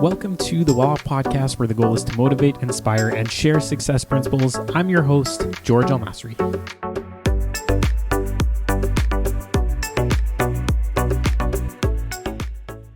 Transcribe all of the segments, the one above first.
Welcome to the Well Podcast, where the goal is to motivate, inspire, and share success principles. I'm your host, George Masri.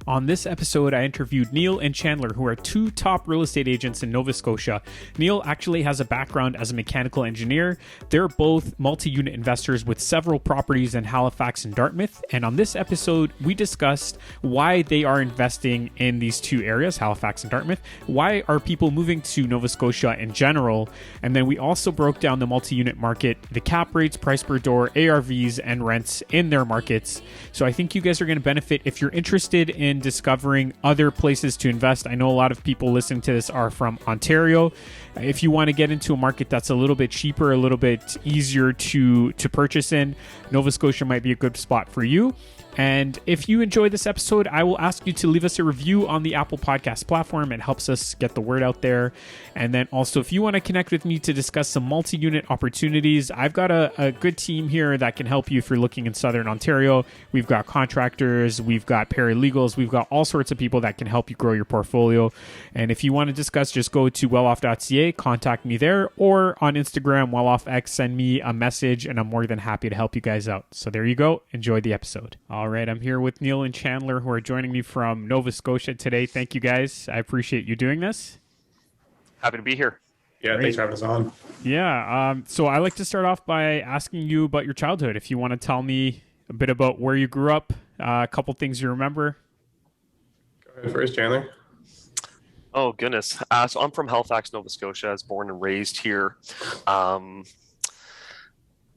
On this episode, I interviewed Neal and Chandler, who are two top real estate agents in Nova Scotia. Neal actually has a background as a mechanical engineer. They're both multi-unit investors with several properties in Halifax and Dartmouth. And on this episode, we discussed why they are investing in these two areas, Halifax and Dartmouth. Why are people moving to Nova Scotia in general? And then we also broke down the multi-unit market, the cap rates, price per door, ARVs, and rents in their markets. So I think you guys are going to benefit if you're interested in discovering other places to invest. I know a lot of people listening to this are from Ontario. If you want to get into a market that's a little bit cheaper, a little bit easier to purchase in, Nova Scotia might be a good spot for you. And if you enjoyed this episode, I will ask you to leave us a review on the Apple Podcast platform. It helps us get the word out there. And then also, if you want to connect with me to discuss some multi-unit opportunities, I've got a good team here that can help you if you're looking in Southern Ontario. We've got contractors, we've got paralegals, we've got all sorts of people that can help you grow your portfolio. And if you want to discuss, just go to welloff.ca, contact me there, or on Instagram, welloffx, send me a message, and I'm more than happy to help you guys out. So there you go. Enjoy the episode. All right, I'm here with Neal and Chandler, who are joining me from Nova Scotia today. Thank you, guys. I appreciate you doing this. Happy to be here. Yeah, Great. Thanks for having us on. Yeah, so I like to start off by asking you about your childhood. If you want to tell me a bit about where you grew up, a couple things you remember. Go ahead first, Chandler. Oh, goodness. So I'm from Halifax, Nova Scotia. I was born and raised here.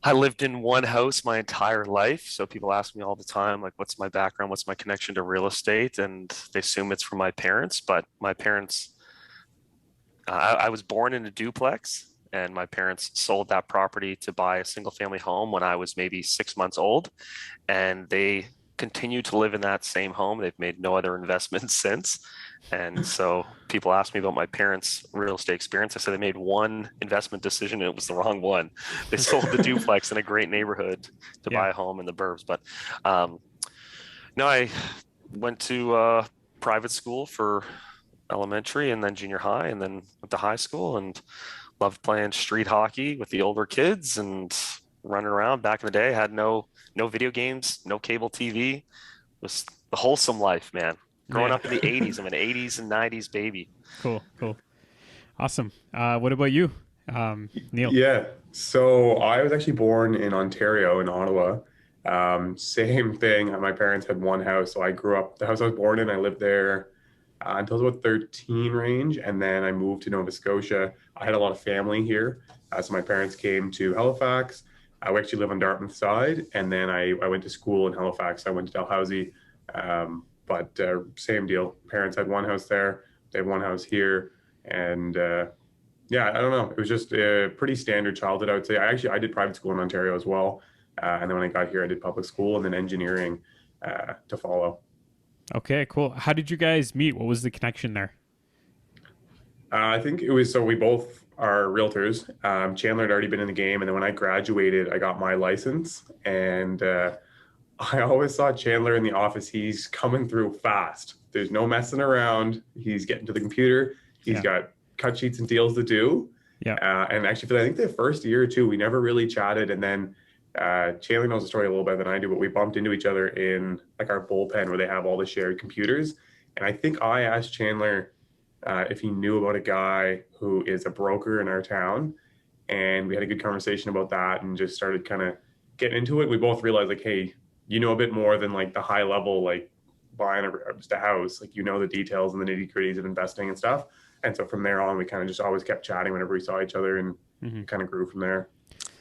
I lived in one house my entire life. So people ask me all the time, like, what's my background? What's my connection to real estate? And they assume it's from my parents. But my parents, I was born in a duplex, and my parents sold that property to buy a single family home when I was maybe 6 months old. And they continue to live in that same home. They've made no other investments since. And so people ask me about my parents' real estate experience. I said they made one investment decision and it was the wrong one. They sold the duplex in a great neighborhood to buy a home in the burbs. But no, I went to private school for elementary and then junior high, and then went to high school, and loved playing street hockey with the older kids and running around. Back in the day, had no video games, no cable TV. It was the wholesome life, man. Growing up in the 80s, I'm an 80s and 90s baby. Cool. Awesome. What about you, Neal? Yeah, so I was actually born in Ontario, in Ottawa. Same thing. My parents had one house, so I grew up, the house I was born in, I lived there until I was about 13 range, and then I moved to Nova Scotia. I had a lot of family here, so my parents came to Halifax. I actually live on Dartmouth side, and then I went to school in Halifax. I went to Dalhousie. But same deal. Parents had one house there. They had one house here. And yeah, I don't know. It was just a pretty standard childhood, I would say. I did private school in Ontario as well. And then when I got here, I did public school and then engineering to follow. Okay, cool. How did you guys meet? What was the connection there? I think it was, so we both are realtors. Chandler had already been in the game. And then when I graduated, I got my license. And I always saw Chandler in the office. He's coming through fast. There's no messing around. He's getting to the computer. He's got cut sheets and deals to do. Yeah. And actually, I think the first year or two, we never really chatted. And then Chandler knows the story a little better than I do, but we bumped into each other in like our bullpen where they have all the shared computers. And I think I asked Chandler if he knew about a guy who is a broker in our town. And we had a good conversation about that and just started kind of getting into it. We both realized, like, hey, you know a bit more than like the high level, like buying just a house, like, you know, the details and the nitty gritties of investing and stuff. And so from there on, we kind of just always kept chatting whenever we saw each other, and kind of grew from there.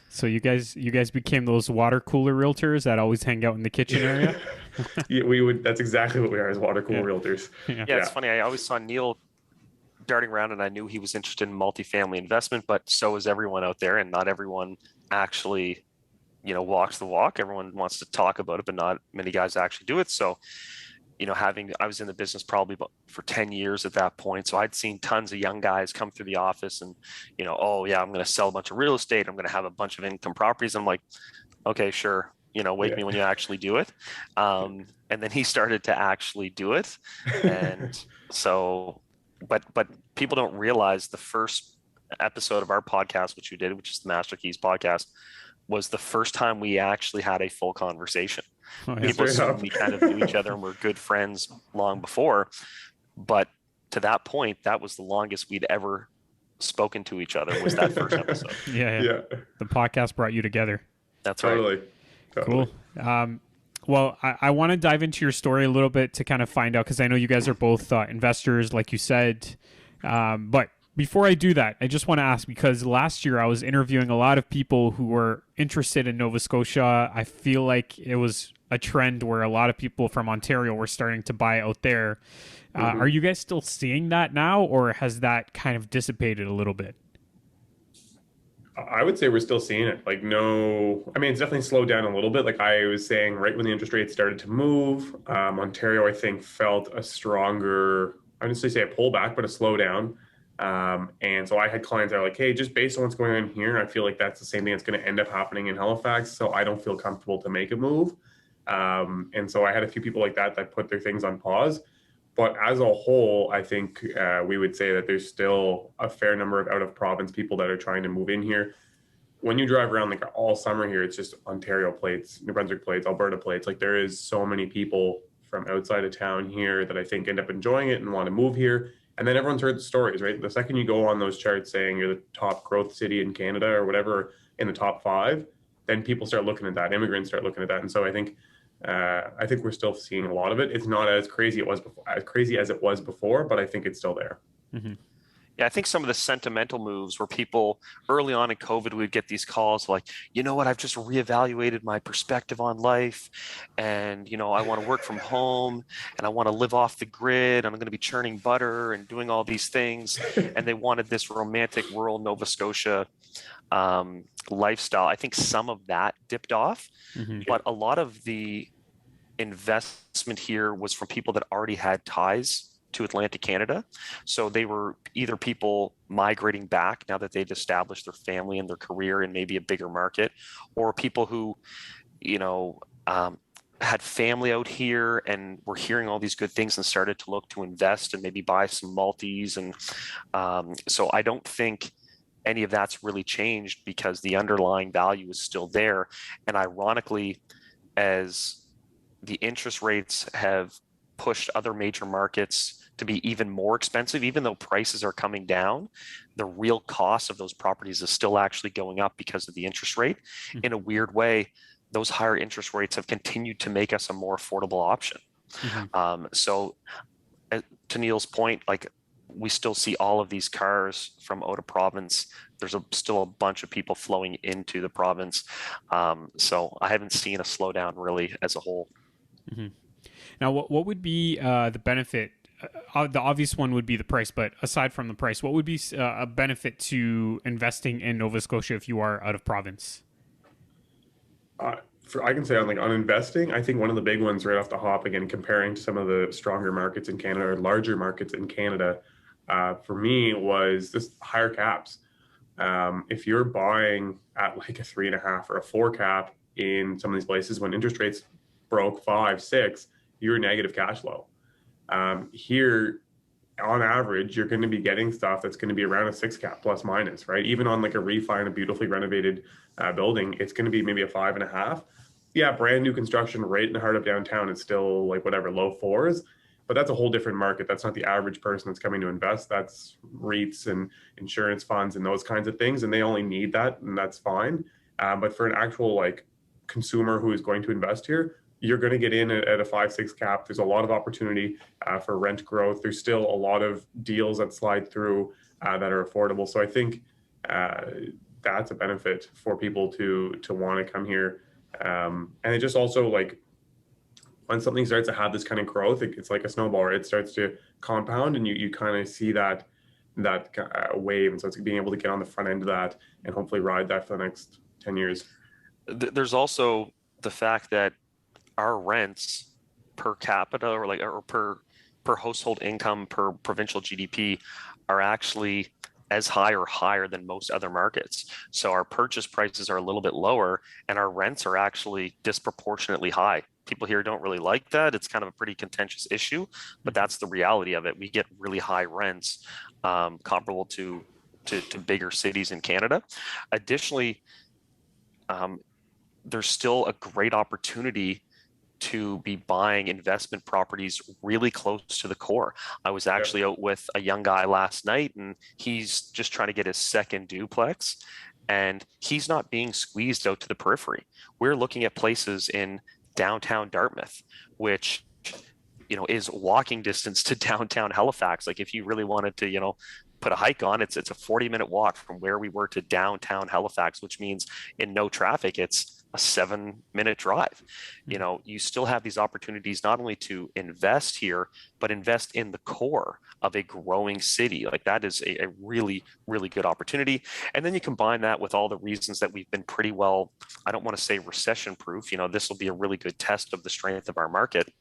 So you guys became those water cooler realtors that always hang out in the kitchen area? Yeah, we would. That's exactly what we are, as water cooler realtors. Yeah, it's funny. I always saw Neal darting around, and I knew he was interested in multifamily investment, but so is everyone out there, and not everyone actually, walks the walk. Everyone wants to talk about it, but not many guys actually do it. So, I was in the business probably for 10 years at that point. So I'd seen tons of young guys come through the office and, oh yeah, I'm going to sell a bunch of real estate. I'm going to have a bunch of income properties. I'm like, okay, sure. Wake me when you actually do it. And and then he started to actually do it. And so, but people don't realize the first episode of our podcast, which you did, which is the Master Keys podcast, was the first time we actually had a full conversation. Oh, yeah. People Straight assume up. we kind of knew each other and were good friends long before, but to that point, that was the longest we'd ever spoken to each other, was that first episode. Yeah. The podcast brought you together. That's right. Totally. Cool. Well, I want to dive into your story a little bit to kind of find out, because I know you guys are both investors, like you said. But before I do that, I just want to ask, because last year I was interviewing a lot of people who were interested in Nova Scotia. I feel like it was a trend where a lot of people from Ontario were starting to buy out there. Are you guys still seeing that now, or has that kind of dissipated a little bit? I would say we're still seeing it. Like, no, I mean, it's definitely slowed down a little bit. Like I was saying, right when the interest rates started to move, Ontario, I think, felt a stronger, I wouldn't say a pullback, but a slowdown. And so I had clients that are like, hey, just based on what's going on here, I feel like that's the same thing that's going to end up happening in Halifax. So I don't feel comfortable to make a move. And so I had a few people like that put their things on pause. But as a whole, I think we would say that there's still a fair number of out-of-province people that are trying to move in here. When you drive around like all summer here, it's just Ontario plates, New Brunswick plates, Alberta plates. Like there is so many people from outside of town here that I think end up enjoying it and want to move here. And then everyone's heard the stories, right? The second you go on those charts saying you're the top growth city in Canada or whatever in the top 5, then people start looking at that. Immigrants start looking at that. And so I think we're still seeing a lot of it. It's not as crazy as it was before, but I think it's still there. Mm-hmm. Yeah, I think some of the sentimental moves where people early on in COVID would get these calls like, you know what, I've just reevaluated my perspective on life, and I want to work from home, and I want to live off the grid, and I'm going to be churning butter and doing all these things, and they wanted this romantic rural Nova Scotia lifestyle. I think some of that dipped off, but a lot of the investment here was from people that already had ties to Atlantic Canada. So they were either people migrating back now that they'd established their family and their career in maybe a bigger market, or people who, had family out here and were hearing all these good things and started to look to invest and maybe buy some multis. And so I don't think any of that's really changed, because the underlying value is still there. And ironically, as the interest rates have pushed other major markets to be even more expensive, even though prices are coming down, the real cost of those properties is still actually going up because of the interest rate. In a weird way, those higher interest rates have continued to make us a more affordable option. So to Neal's point, like we still see all of these cars from out of province. There's still a bunch of people flowing into the province. So I haven't seen a slowdown really as a whole. Now, what would be the benefit? The obvious one would be the price, but aside from the price, what would be a benefit to investing in Nova Scotia if you are out of province? I can say on investing, I think one of the big ones right off the hop, again, comparing to some of the stronger markets in Canada or larger markets in Canada, for me was just higher caps. If you're buying at like a 3.5 or a 4 cap in some of these places when interest rates broke 5, 6, you're negative cash flow. Here, on average, you're going to be getting stuff that's going to be around a 6 cap plus minus, right? Even on like a refi in a beautifully renovated building, it's going to be maybe a 5.5. Yeah, brand new construction right in the heart of downtown, it's still like whatever, low 4s, but that's a whole different market. That's not the average person that's coming to invest. That's REITs and insurance funds and those kinds of things, and they only need that, and that's fine. But for an actual like consumer who is going to invest here, you're going to get in at a 5-6 cap. There's a lot of opportunity for rent growth. There's still a lot of deals that slide through that are affordable. So I think that's a benefit for people to want to come here. And it just also, like, when something starts to have this kind of growth, it's like a snowball, right? It starts to compound, and you kind of see that wave. And so it's being able to get on the front end of that and hopefully ride that for the next 10 years. There's also the fact that our rents per capita or per household income per provincial GDP are actually as high or higher than most other markets. So our purchase prices are a little bit lower, and our rents are actually disproportionately high people here don't really like that. It's kind of a pretty contentious issue, but that's the reality of it. We get really high rents, comparable to bigger cities in Canada. Additionally, there's still a great opportunity to be buying investment properties really close to the core. I was actually out with a young guy last night, and he's just trying to get his second duplex, and he's not being squeezed out to the periphery. We're looking at places in downtown Dartmouth, which is walking distance to downtown Halifax. Like if you really wanted to, put a hike on, it's a 40-minute walk from where we were to downtown Halifax, which means in no traffic, it's a 7-minute drive. You still have these opportunities not only to invest here, but invest in the core of a growing city. Like that is a really, really good opportunity. And then you combine that with all the reasons that we've been pretty well, I don't want to say recession proof, this will be a really good test of the strength of our market,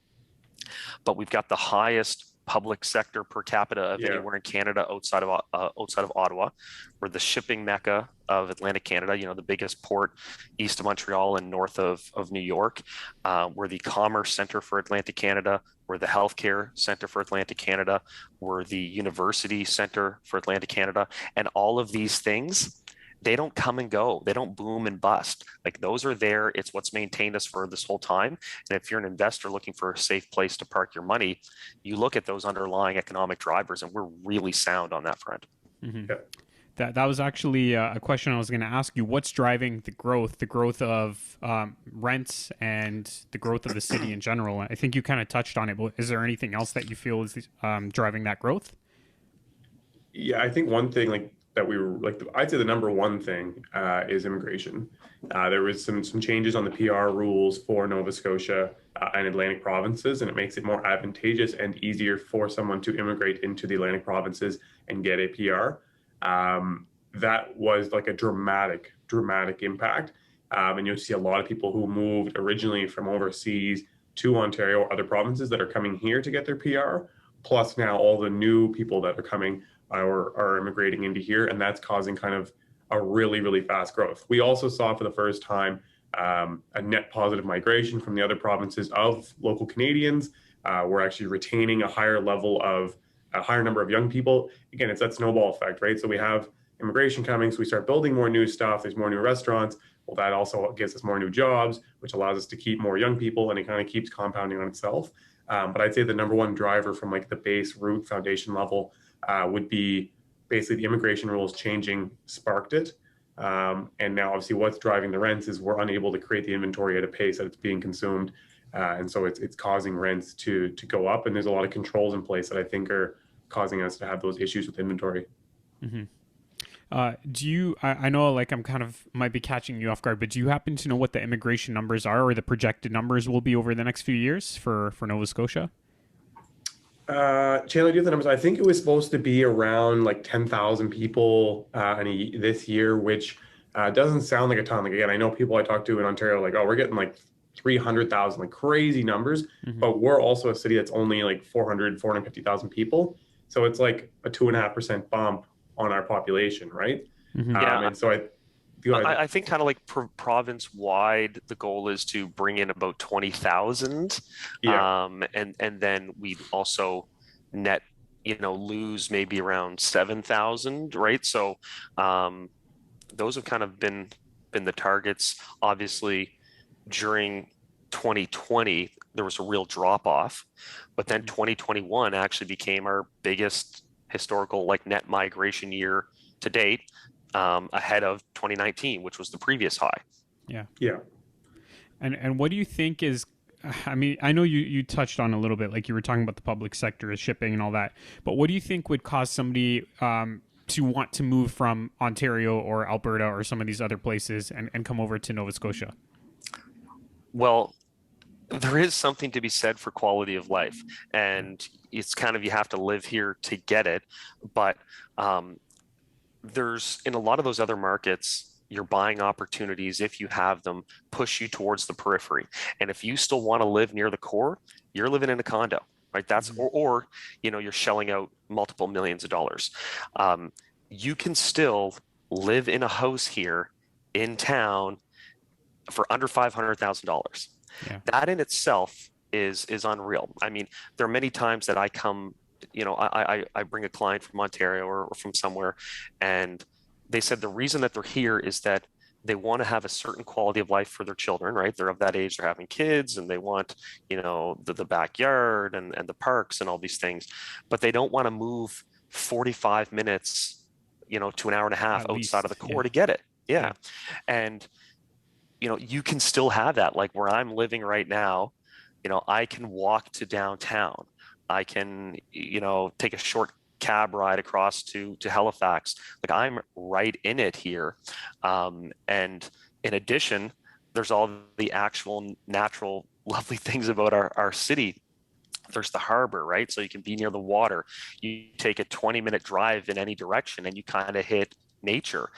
but we've got the highest public sector per capita of anywhere in Canada outside of Ottawa. We're the shipping mecca of Atlantic Canada, the biggest port east of Montreal and north of New York. We're the commerce center for Atlantic Canada. We're the healthcare center for Atlantic Canada. We're the university center for Atlantic Canada. And all of these things, they don't come and go. They don't boom and bust. Like those are there. It's what's maintained us for this whole time. And if you're an investor looking for a safe place to park your money, you look at those underlying economic drivers, and we're really sound on that front. Mm-hmm. Yeah. That was actually a question I was going to ask you. What's driving the growth of rents and the growth of the city in general? I think you kind of touched on it, but is there anything else that you feel is driving that growth? Yeah, I think one thing that we were I'd say the number one thing is immigration. There was some changes on the PR rules for Nova Scotia and Atlantic provinces, and it makes it more advantageous and easier for someone to immigrate into the Atlantic provinces and get a PR. That was like a dramatic impact. And you'll see a lot of people who moved originally from overseas to Ontario or other provinces that are coming here to get their PR, plus now all the new people that are coming are immigrating into here, and that's causing kind of a really, really fast growth. We also saw for the first time a net positive migration from the other provinces of local Canadians. We're actually retaining a higher number of young people. Again, it's that snowball effect, right? So we have immigration coming, so we start building more new stuff. There's more new restaurants. Well, that also gives us more new jobs, which allows us to keep more young people, and it kind of keeps compounding on itself. But I'd say the number one driver from the base root foundation level would be basically the immigration rules changing sparked it. And now obviously what's driving the rents is we're unable to create the inventory at a pace that it's being consumed. And so it's causing rents to go up. And there's a lot of controls in place that I think are causing us to have those issues with inventory. Mm-hmm. I know I'm kind of might be catching you off guard, but do you happen to know what the immigration numbers are or the projected numbers will be over the next few years for Nova Scotia? Chandler, do you have the numbers? I think it was supposed to be around 10,000 people this year, which doesn't sound like a ton. Again, I know people I talk to in Ontario we're getting 300,000, crazy numbers, mm-hmm. but we're also a city that's only 450,000 people. So it's a 2.5% bump on our population, right? Mm-hmm. And so I think kind of province-wide, the goal is to bring in about 20,000. Yeah. And then we'd also net, lose maybe around 7,000, right? So those have kind of been the targets. Obviously, during 2020, there was a real drop-off, but then 2021 actually became our biggest historical net migration year to date, ahead of 2019, which was the previous high. Yeah. And what do you think is, I mean, I know you touched on a little bit, you were talking about the public sector, shipping and all that, but what do you think would cause somebody to want to move from Ontario or Alberta or some of these other places and come over to Nova Scotia? Well, there is something to be said for quality of life, and it's kind of, you have to live here to get it. But there's, in a lot of those other markets, your buying opportunities, if you have them, push you towards the periphery. And if you still want to live near the core, you're living in a condo, right? That's, or you're shelling out multiple millions of dollars. You can still live in a house here in town for under $500,000. Yeah. That in itself is unreal. I mean, there are many times that I come, I bring a client from Ontario or from somewhere, and they said the reason that they're here is that they want to have a certain quality of life for their children, right? They're of that age, they're having kids, and they want, the backyard and the parks and all these things, but they don't want to move 45 minutes, to an hour and a half At outside of the least. core Yeah. to get it. Yeah. Yeah. And, you can still have that. Like where I'm living right now, I can walk to downtown. I can, take a short cab ride across to Halifax. Like I'm right in it here. And in addition, there's all the actual natural lovely things about our city. There's the harbor, right? So you can be near the water. You take a 20-minute drive in any direction and you kind of hit nature,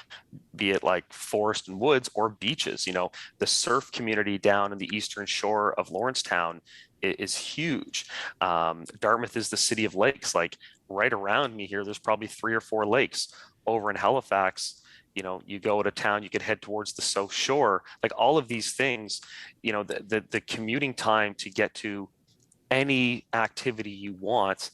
be it like forest and woods or beaches. The surf community down in the eastern shore of Lawrencetown is huge. Dartmouth is the city of lakes. Like right around me here, there's probably 3 or 4 lakes. Over in Halifax, you go to town, you can head towards the South Shore. Like all of these things, the commuting time to get to any activity you want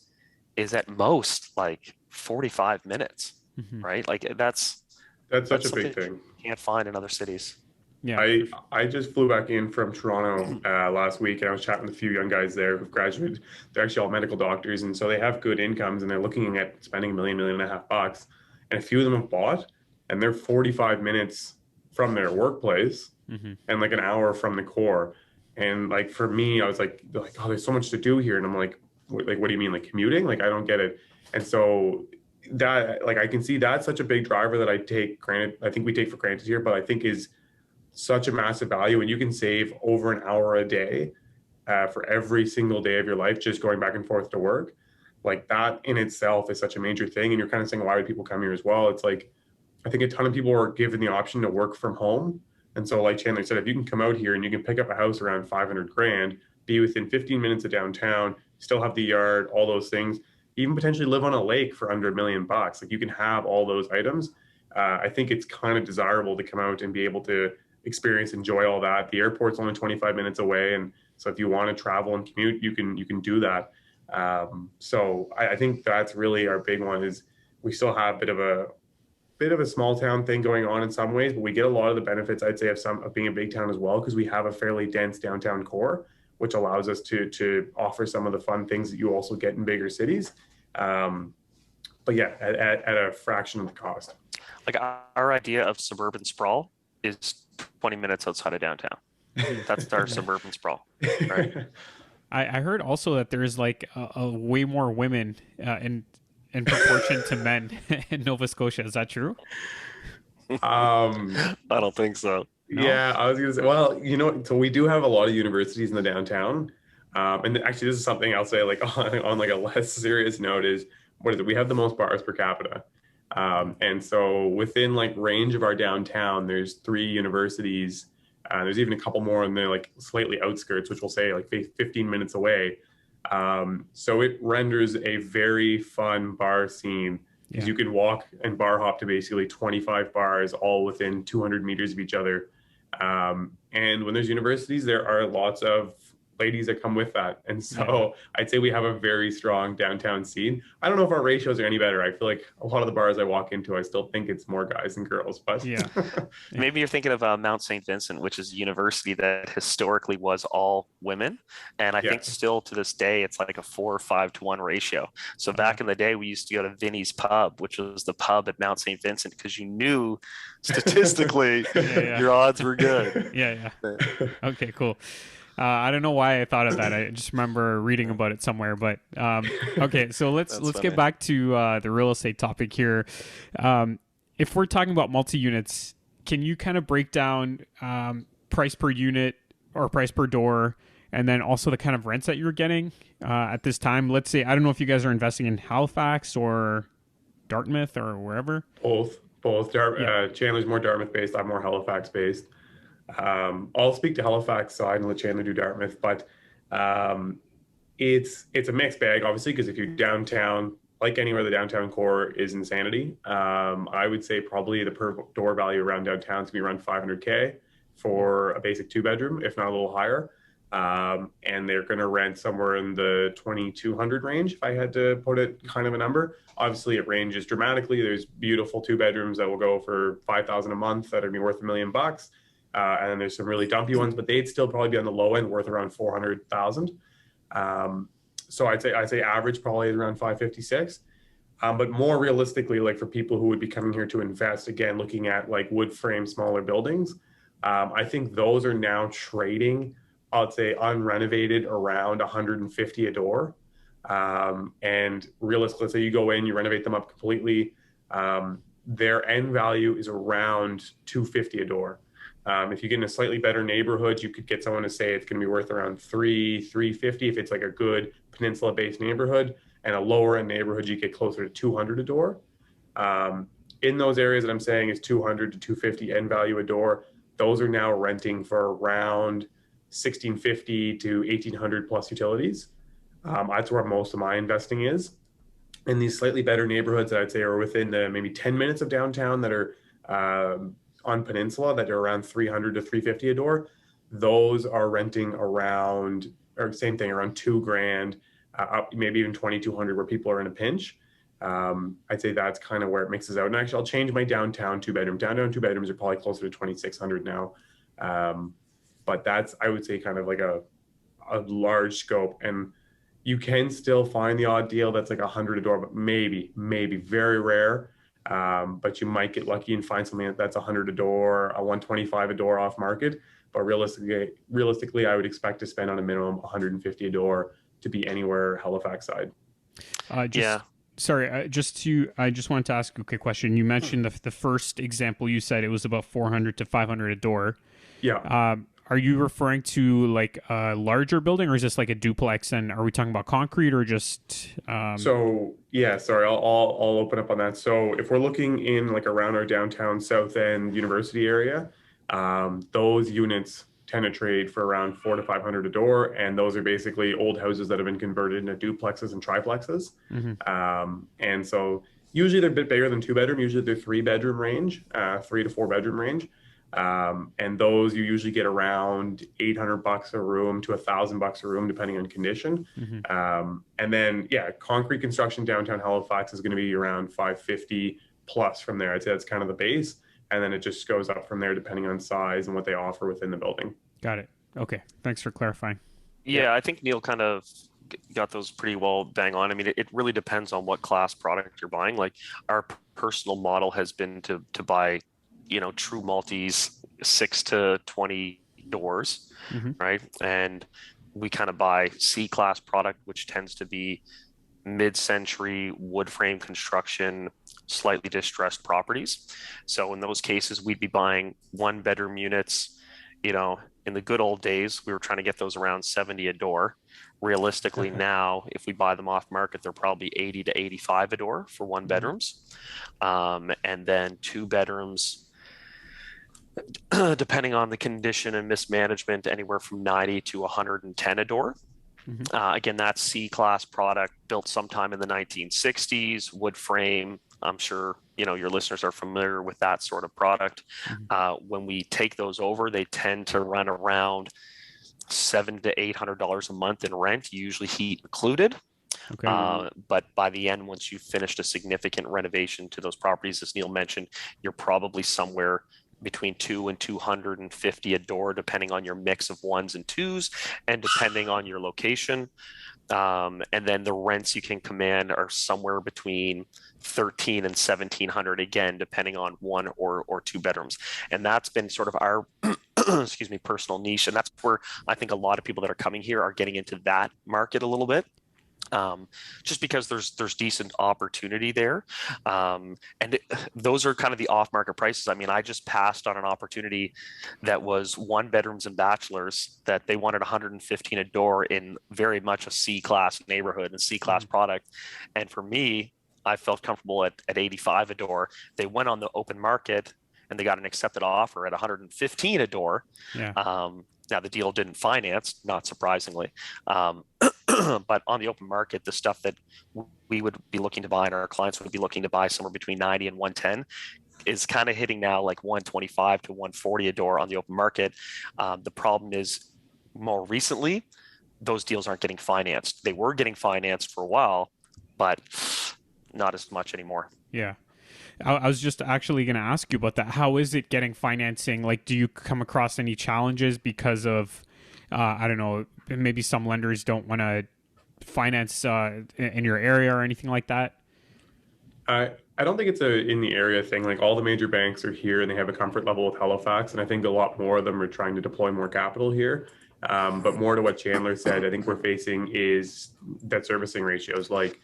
is at most like 45 minutes, Hmm. right? Like that's Such a something big thing. you can't find in other cities. Yeah. I just flew back in from Toronto last week, and I was chatting with a few young guys there who've graduated. They're actually all medical doctors, and so they have good incomes, and they're looking at spending $1.5 million bucks. And a few of them have bought, and they're 45 minutes from their workplace Hmm. and like an hour from the core. And like for me, I was like, oh, there's so much to do here, and I'm like, what do you mean, like commuting? Like I don't get it. And so that, like, I can see that's such a big driver that I think we take for granted here, but I think is such a massive value. And you can save over an hour a day for every single day of your life just going back and forth to work. Like that in itself is such a major thing. And you're kind of saying, why would people come here as well? It's like, I think a ton of people are given the option to work from home. And so like Chandler said, if you can come out here and you can pick up a house around 500 grand, be within 15 minutes of downtown, still have the yard, all those things, even potentially live on a lake for under $1 million bucks. Like you can have all those items. I think it's kind of desirable to come out and be able to experience, enjoy all that. The airport's only 25 minutes away. And so if you want to travel and commute, you can do that. So I think that's really our big one is we still have a bit of a small town thing going on in some ways, but we get a lot of the benefits, I'd say, of being a big town as well, because we have a fairly dense downtown core, which allows us to offer some of the fun things that you also get in bigger cities. But yeah, at a fraction of the cost. Like our idea of suburban sprawl is 20 minutes outside of downtown. That's our suburban sprawl, right? I heard also that there's like a way more women in proportion to men in Nova Scotia. Is that true? I don't think so. No? Yeah, I was gonna say, well, so we do have a lot of universities in the downtown. And actually this is something I'll say like on like a less serious note is, what is it? We have the most bars per capita. And so within like range of our downtown, there's 3 universities. There's even a couple more in the like slightly outskirts, which we'll say like 15 minutes away. So it renders a very fun bar scene because you can walk and bar hop to basically 25 bars all within 200 meters of each other. And when there's universities, there are lots of ladies that come with that. And so I'd say we have a very strong downtown scene. I don't know if our ratios are any better. I feel like a lot of the bars I walk into, I still think it's more guys than girls, but Yeah. Maybe you're thinking of Mount St. Vincent, which is a university that historically was all women. And I think still to this day, it's like a 4 or 5 to 1 ratio. So back in the day, we used to go to Vinny's Pub, which was the pub at Mount St. Vincent, because you knew statistically your odds were good. Yeah. Okay, cool. I don't know why I thought of that. I just remember reading about it somewhere. But okay, so let's get back to the real estate topic here. If we're talking about multi-units, can you kind of break down price per unit or price per door, and then also the kind of rents that you're getting at this time? Let's say, I don't know if you guys are investing in Halifax or Dartmouth or wherever. Both. Chandler's more Dartmouth based. I'm more Halifax based. I'll speak to Halifax side and let Chandler do Dartmouth, but it's a mixed bag, obviously, because if you're downtown, like anywhere, the downtown core is insanity. I would say probably the per door value around downtown is going to be around $500K for a basic 2-bedroom, if not a little higher. and they're going to rent somewhere in the 2,200 range, if I had to put it kind of a number. Obviously, it ranges dramatically. There's beautiful 2 bedrooms that will go for 5,000 a month that are be worth $1 million. And then there's some really dumpy ones, but they'd still probably be on the low end, worth around 400,000. So I'd say average probably is around 556. But more realistically, like for people who would be coming here to invest, again, looking at like wood frame smaller buildings, I think those are now trading, I'd say unrenovated, around 150 a door. And realistically, let's say you go in, you renovate them up completely, their end value is around 250 a door. If you get in a slightly better neighborhood, you could get someone to say it's going to be worth around 350 if it's like a good peninsula-based neighborhood, and a lower end neighborhood, you get closer to 200 a door. In those areas that I'm saying is 200 to 250 end value a door, those are now renting for around 1,650 to 1,800 plus utilities. That's where most of my investing is. In these slightly better neighborhoods that I'd say are within the maybe 10 minutes of downtown that are on Peninsula that are around 300 to 350 a door, those are renting around, or same thing, around $2,000, up maybe even 2,200 where people are in a pinch. I'd say that's kind of where it mixes out. And actually, I'll change my downtown 2 bedroom. Downtown 2 bedrooms are probably closer to 2,600 now. But that's, I would say, kind of like a large scope. And you can still find the odd deal that's like 100 a door, but maybe very rare. But you might get lucky and find something that's 100 a door, a 125 a door off market. But realistically, I would expect to spend on a minimum 150 a door to be anywhere Halifax side. Yeah. Sorry, I just wanted to ask a quick question. You mentioned the first example. You said it was about 400 to 500 a door. Yeah. Are you referring to like a larger building, or is this like a duplex? And are we talking about concrete or just? So yeah, sorry, I'll open up on that. So if we're looking in like around our downtown South End University area, those units tend to trade for around 400 to 500 a door, and those are basically old houses that have been converted into duplexes and triplexes. And so usually they're a bit bigger than 2 bedroom. Usually they're 3 bedroom range, 3 to 4 bedroom range. And those you usually get around $800 a room to $1,000 a room, depending on condition. And then, yeah, concrete construction downtown Halifax is going to be around 550 plus from there. I'd say that's kind of the base. And then it just goes up from there depending on size and what they offer within the building. Got it. Okay. Thanks for clarifying. Yeah, I think Neal kind of got those pretty well bang on. I mean, it really depends on what class product you're buying. Like our personal model has been to buy, true multis, 6 to 20 doors, right? And we kind of buy C-class product, which tends to be mid-century wood frame construction, slightly distressed properties. So in those cases, we'd be buying 1 bedroom units. In the good old days, we were trying to get those around 70 a door. Realistically, now, if we buy them off market, they're probably 80 to 85 a door for 1 bedrooms. And then 2 bedrooms, depending on the condition and mismanagement, anywhere from 90 to 110 a door. Again, that's C-class product built sometime in the 1960s, wood frame. I'm sure your listeners are familiar with that sort of product. When we take those over, they tend to run around $700 to $800 a month in rent, usually heat included. Okay. But by the end, once you've finished a significant renovation to those properties, as Neal mentioned, you're probably somewhere between 200 and 250 a door, depending on your mix of 1s and 2s, and depending on your location. And then the rents you can command are somewhere between 1,300 and 1,700, again, depending on 1 or 2 bedrooms. And that's been sort of our personal niche. And that's where I think a lot of people that are coming here are getting into that market a little bit. Just because there's decent opportunity there. And those are kind of the off-market prices. I mean, I just passed on an opportunity that was 1 bedrooms and bachelors that they wanted 115 a door in very much a C-class neighborhood and C-class product. And for me, I felt comfortable at 85 a door. They went on the open market and they got an accepted offer at 115 a door. Yeah. Now the deal didn't finance, not surprisingly. But on the open market, the stuff that we would be looking to buy and our clients would be looking to buy somewhere between 90 and 110 is kind of hitting now like 125 to 140 a door on the open market. The problem is more recently, those deals aren't getting financed. They were getting financed for a while, but not as much anymore. Yeah. I was just actually going to ask you about that. How is it getting financing? Like, do you come across any challenges because of, I don't know, maybe some lenders don't want to finance in your area or anything like that? I don't think it's a in the area thing. Like all the major banks are here and they have a comfort level with Halifax, and I think a lot more of them are trying to deploy more capital here. But more to what Chandler said, I think we're facing is debt servicing ratios. Like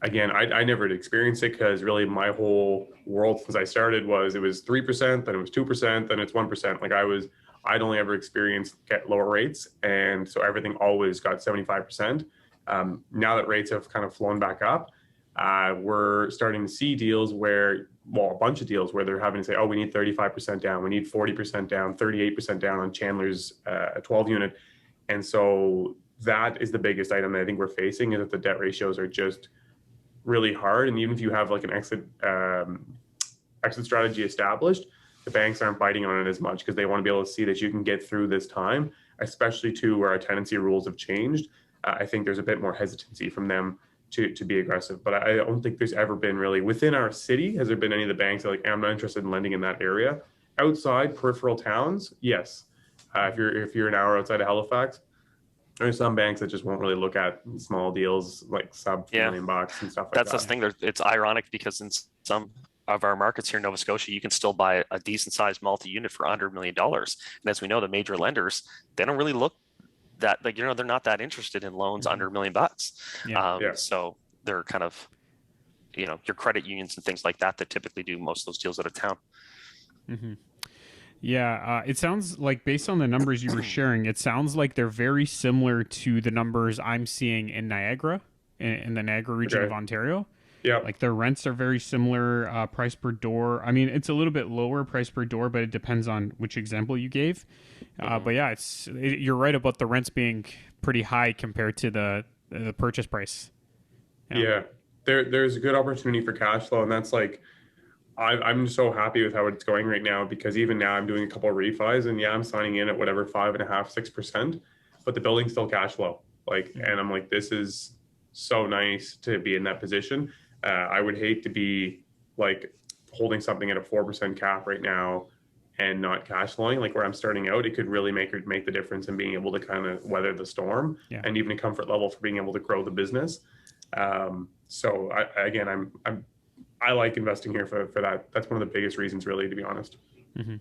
again, I never had experienced it because really my whole world since I started was it was 3%, then it was 2%, then it's 1%. I'd only ever experienced get lower rates, and so everything always got 75%. Now that rates have kind of flown back up, we're starting to see deals where, well, a bunch of deals where they're having to say, oh, we need 35% down, we need 40% down, 38% down on Chandler's 12 unit. And so that is the biggest item that I think we're facing, is that the debt ratios are just really hard. And even if you have like an exit strategy established, the banks aren't biting on it as much because they want to be able to see that you can get through this time, especially to where our tenancy rules have changed. I think there's a bit more hesitancy from them to be aggressive. But I don't think there's ever been really within our city, has there been any of the banks that like, I'm not interested in lending in that area? Outside peripheral towns, yes. If you're an hour outside of Halifax, there's some banks that just won't really look at small deals like sub $2 million and stuff like That's that. the thing. It's ironic because in some of our markets here in Nova Scotia, you can still buy a decent sized multi-unit for $100 million. And as we know, the major lenders, they don't really look that, like, they're not that interested in loans under $1 million. So they're kind of, your credit unions and things like that typically do most of those deals out of town. Mm-hmm. Yeah, it sounds like, based on the numbers you were sharing, it sounds like they're very similar to the numbers I'm seeing in Niagara, in the Niagara region of Ontario. Yeah, like their rents are very similar, price per door. I mean, it's a little bit lower price per door, but it depends on which example you gave. But yeah, you're right about the rents being pretty high compared to the purchase price. Yeah. There's a good opportunity for cash flow, and that's like, I'm so happy with how it's going right now, because even now I'm doing a couple of refis, and I'm signing in at whatever 5.5%, 6%, but the building's still cash flow. And I'm like, this is so nice to be in that position. I would hate to be like holding something at a 4% cap right now and not cash flowing. Like where I'm starting out, it could really make the difference in being able to kind of weather the storm, and even a comfort level for being able to grow the business. So I like investing here for that. That's one of the biggest reasons, really, to be honest. Mm-hmm.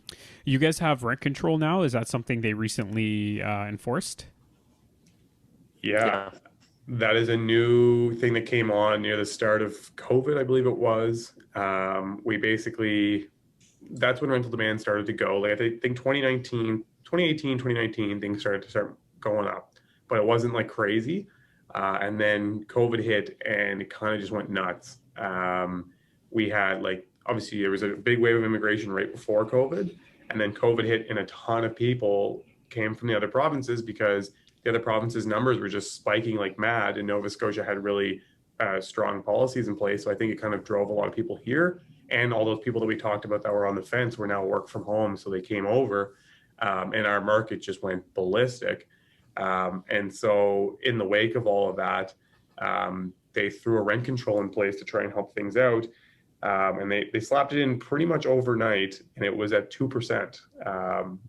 You guys have rent control now. Is that something they recently enforced? Yeah. That is a new thing that came on near the start of COVID, I believe it was. That's when rental demand started to go. Like I think 2018, 2019, things started to start going up, but it wasn't like crazy. And then COVID hit and it kind of just went nuts. We had obviously there was a big wave of immigration right before COVID, and then COVID hit and a ton of people came from the other provinces because the other provinces' numbers were just spiking like mad, and Nova Scotia had really strong policies in place. So I think it kind of drove a lot of people here, and all those people that we talked about that were on the fence were now work from home, so they came over, and our market just went ballistic. And so in the wake of all of that, they threw a rent control in place to try and help things out. And they slapped it in pretty much overnight, and it was at 2%. And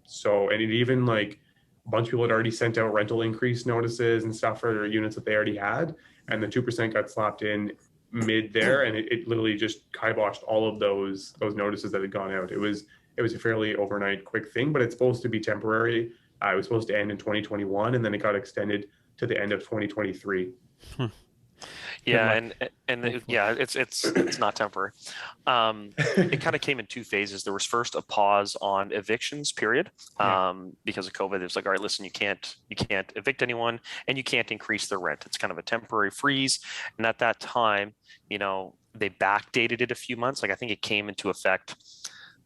it even a bunch of people had already sent out rental increase notices and stuff for their units that they already had, and the 2% got slapped in mid there, and it literally just kiboshed all of those notices that had gone out. It was a fairly overnight quick thing, but it's supposed to be temporary. It was supposed to end in 2021, and then it got extended to the end of 2023. Yeah, it's not temporary. It kind of came in two phases. There was first a pause on evictions, period, because of COVID. It was like, all right, listen, you can't evict anyone, and you can't increase the rent. It's kind of a temporary freeze. And at that time, they backdated it a few months. I think it came into effect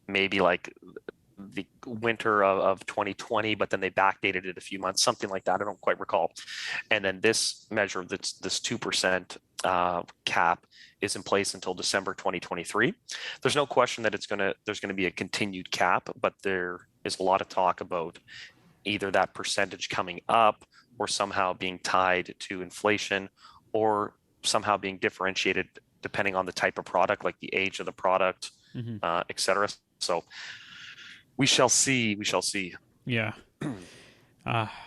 maybe the winter of 2020, but then they backdated it a few months, something like that. I don't quite recall. And then this measure, this 2% cap, is in place until December 2023. There's no question that there's going to be a continued cap, but there is a lot of talk about either that percentage coming up or somehow being tied to inflation or somehow being differentiated depending on the type of product, like the age of the product, et cetera. So we shall see. Yeah.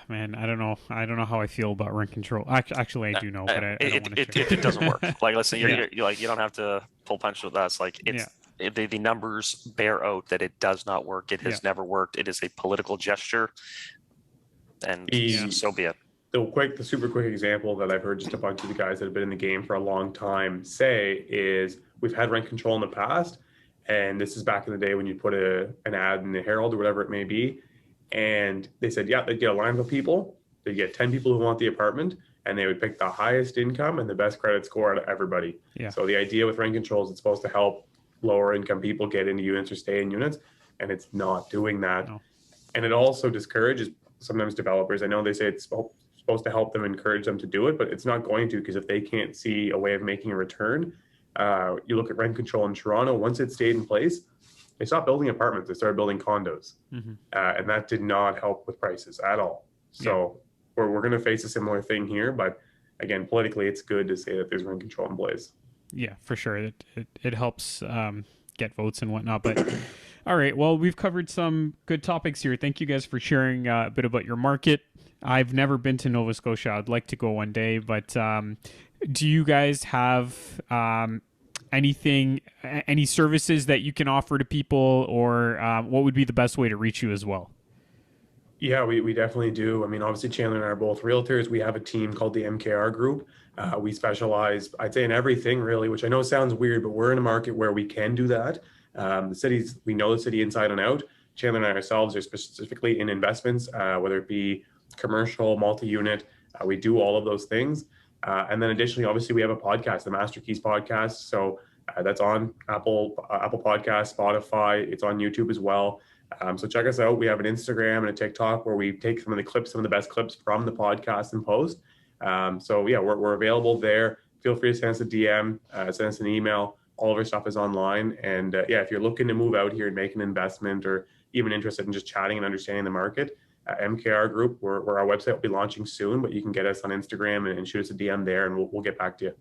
Man, I don't know. I don't know how I feel about rent control. Actually, I do know, but I don't want to share. It doesn't work. Like, listen, you're like, you don't have to pull punch with us. Like, the numbers bear out that it does not work. It has never worked. It is a political gesture, and so be it. The super quick example that I've heard just a bunch of the guys that have been in the game for a long time say is, we've had rent control in the past, and this is back in the day when you put an ad in the Herald or whatever it may be, and they said, they'd get a line of people, they'd get 10 people who want the apartment, and they would pick the highest income and the best credit score out of everybody. So the idea with rent control is it's supposed to help lower income people get into units or stay in units, and it's not doing that. And it also discourages sometimes developers. I know they say it's supposed to help them, encourage them to do it, but it's not going to, because if they can't see a way of making a return, you look at rent control in Toronto, once it stayed in place, they stopped building apartments, they started building condos. And that did not help with prices at all. So we're going to face a similar thing here, but again, politically, it's good to say that there's rent control in place. Yeah, for sure. It helps get votes and whatnot. But all right, well, we've covered some good topics here. Thank you guys for sharing a bit about your market. I've never been to Nova Scotia. I'd like to go one day, but do you guys have any services that you can offer to people, or what would be the best way to reach you as well? Yeah, we definitely do. I mean, obviously, Chandler and I are both realtors. We have a team called the MKR Group. We specialize, I'd say, in everything, really, which I know sounds weird, but we're in a market where we can do that. We know the city inside and out. Chandler and I ourselves are specifically in investments, whether it be commercial, multi-unit. We do all of those things. And then additionally, obviously, we have a podcast, the Master Keys podcast. So that's on Apple Podcasts, Spotify. It's on YouTube as well. So check us out. We have an Instagram and a TikTok where we take some of the best clips from the podcast and post. We're available there. Feel free to send us a DM, send us an email. All of our stuff is online. And if you're looking to move out here and make an investment, or even interested in just chatting and understanding the market, MKR Group, where our website will be launching soon, but you can get us on Instagram and shoot us a DM there, and we'll get back to you.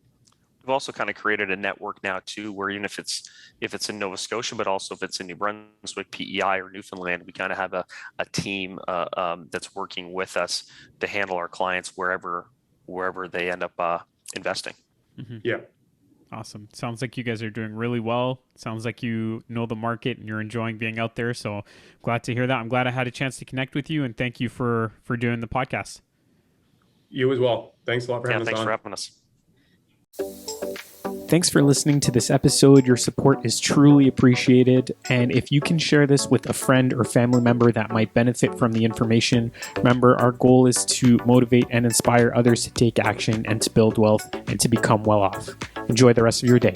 We've also kind of created a network now too, where even if it's in Nova Scotia, but also if it's in New Brunswick, PEI, or Newfoundland, we kind of have a team that's working with us to handle our clients wherever they end up investing. Yeah. Awesome. Sounds like you guys are doing really well. Sounds like you know the market and you're enjoying being out there. So glad to hear that. I'm glad I had a chance to connect with you, and thank you for doing the podcast. You as well. Thanks a lot for having us on. Thanks for having us. Thanks for listening to this episode. Your support is truly appreciated. And if you can share this with a friend or family member that might benefit from the information, remember, our goal is to motivate and inspire others to take action and to build wealth and to become well off. Enjoy the rest of your day.